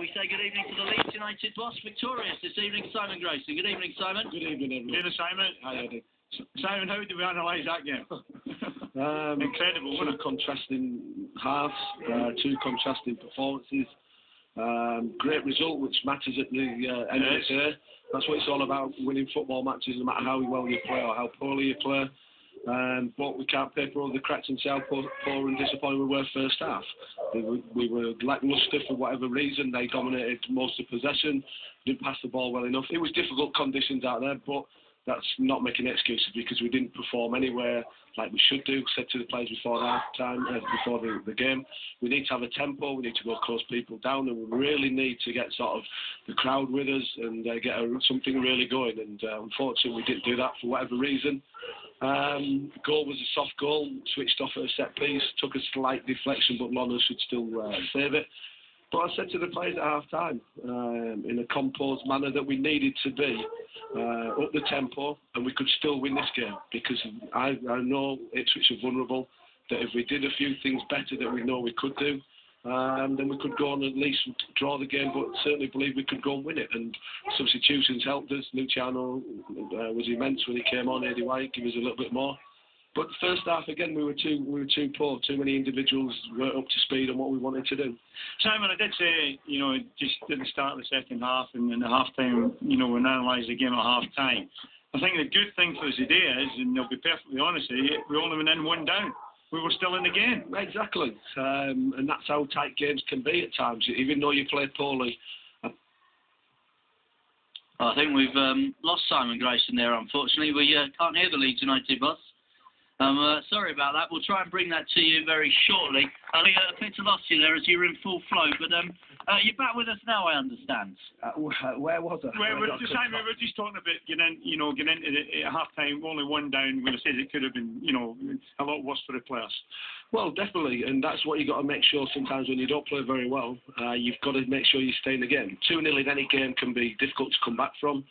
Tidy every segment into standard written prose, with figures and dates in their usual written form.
We say good evening to the Leeds United boss, victorious this evening, Simon Grayson. Good evening, Simon. Good evening, everyone. Good evening, Simon. Hi, Eddie. Simon, how do we analyse that game? Incredible, Two contrasting halves, two contrasting performances. Great result, which matters at the end of the day. That's what it's all about, winning football matches, no matter how well you play or how poorly you play. But we can't pay for all the cracks and how poor and disappointed we were first half. We were lacklustre for whatever reason. They dominated most of possession, didn't pass the ball well enough. It was difficult conditions out there, but that's not making excuses because we didn't perform anywhere like we should do. Said to the players before half time, before the game, we need to have a tempo, we need to go close people down, and we really need to get sort of the crowd with us and get something really going. And unfortunately, we didn't do that for whatever reason. Goal was a soft goal, switched off at a set piece, took a slight deflection, but Lonna should still save it. But I said to the players at half time, in a composed manner, that we needed to be up the tempo and we could still win this game, because I know Ipswich are vulnerable, that if we did a few things better that we know we could do, then we could go on and at least draw the game, but certainly believe we could go and win it. And substitutions helped us. Luciano was immense when he came on. Eddie White gave us a little bit more. But the first half, again, we were too poor. Too many individuals weren't up to speed on what we wanted to do. Simon, I did say, just at the start of the second half and in the half time, when I analysed the game at half time, I think the good thing for us today is, and I'll be perfectly honest with you, we only went in one down. We were still in the game. Exactly. And that's how tight games can be at times, even though you play poorly. I think we've lost Simon Grayson there, unfortunately. We can't hear the Leeds United boss. Sorry about that. We'll try and bring that to you very shortly. I think I lost you there as you were in full flow, but you're back with us now, I understand. Where was I? Simon, we were just talking about getting into the half time, only one down. When I said it could have been, a lot worse for the players. Well, definitely, and that's what you've got to make sure sometimes when you don't play very well, you've got to make sure you stay in the game. 2-0 in any game can be difficult to come back from,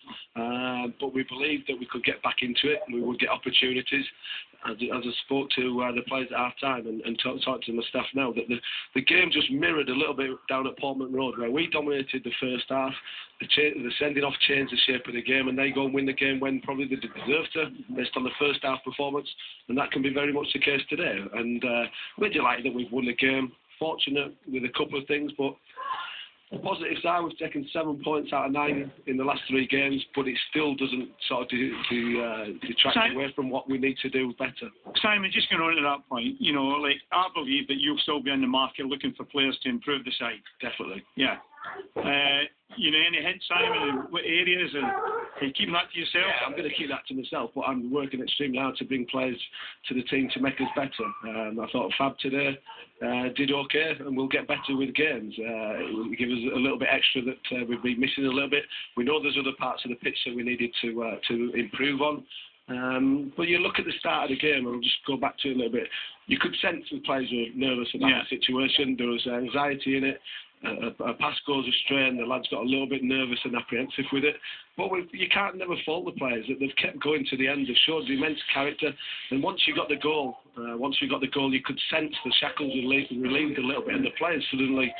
but we believed that we could get back into it and we would get opportunities. As I spoke to the players at half-time and talked to my staff now, that the game just mirrored a little bit down at Portman Road, where we dominated the first half. The sending off changed the shape of the game, and they go and win the game when probably they deserve to, based on the first half performance, and that can be very much the case today. And we're delighted that we've won the game. Fortunate with a couple of things, but the positive side, we've taken 7 points out of 9 in the last 3 games, but it still doesn't sort of detract away from what we need to do better. Simon, just going on to that point, I believe that you'll still be in the market looking for players to improve the side. Definitely. Yeah. Any hints, Simon, in what areas, and are you keeping that to yourself? Yeah, I'm going to keep that to myself, but I'm working extremely hard to bring players to the team to make us better. I thought Fab today did okay, and we'll get better with games. It will give us a little bit extra that we've been missing a little bit. We know there's other parts of the pitch that we needed to improve on. But you look at the start of the game, and I'll just go back to it a little bit. You could sense the players were nervous about the situation. There was anxiety in it. A pass goes astray and the lads got a little bit nervous and apprehensive with it. But you can't never fault the players. That they've kept going to the end. They've showed immense character. And once you got the goal, you could sense the shackles relieved a little bit, and the players suddenly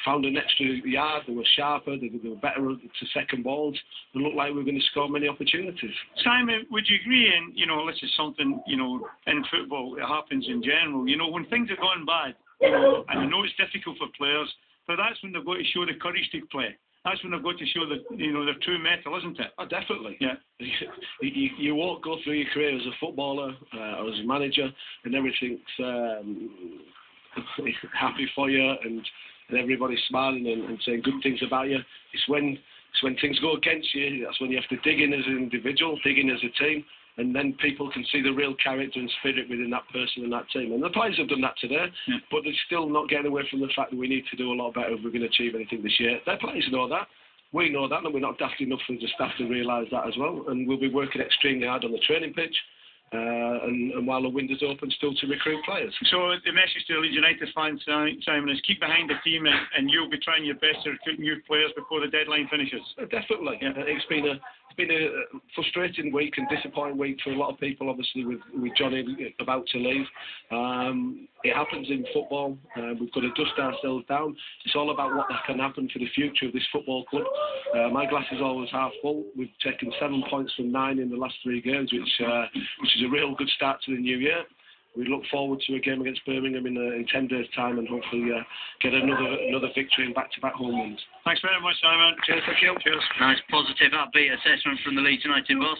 found an extra yard. They were sharper, they were better to second balls, and looked like we were going to score many opportunities. Simon, would you agree? And this is something in football, it happens in general. When things are going bad, and I know it's difficult for players, but that's when they've got to show the courage to play. That's when they've got to show their true mettle, isn't it? Oh, definitely. Yeah. You won't go through your career as a footballer or as a manager and everything's happy for you and everybody's smiling and saying good things about you. It's when things go against you, that's when you have to dig in as an individual, dig in as a team, and then people can see the real character and spirit within that person and that team. And the players have done that today, but they're still not getting away from the fact that we need to do a lot better if we're going to achieve anything this year. Their players know that. We know that, and we're not daft enough as a staff to realise that as well. And we'll be working extremely hard on the training pitch, and while the window's open, still to recruit players. So the message to the Leeds United fans, Simon, is keep behind the team, and you'll be trying your best to recruit new players before the deadline finishes. Definitely. Yeah. It's been a frustrating week and disappointing week for a lot of people, obviously, with Johnny about to leave. It happens in football. We've got to dust ourselves down. It's all about what can happen for the future of this football club. My glass is always half full. We've taken 7 points from 9 in the last 3 games, which is a real good start to the new year. We look forward to a game against Birmingham in 10 days' time, and hopefully get another victory and back-to-back home wins. Thanks very much, Simon. Cheers, thank you. Cheers. Nice positive, upbeat assessment from the Leeds United boss.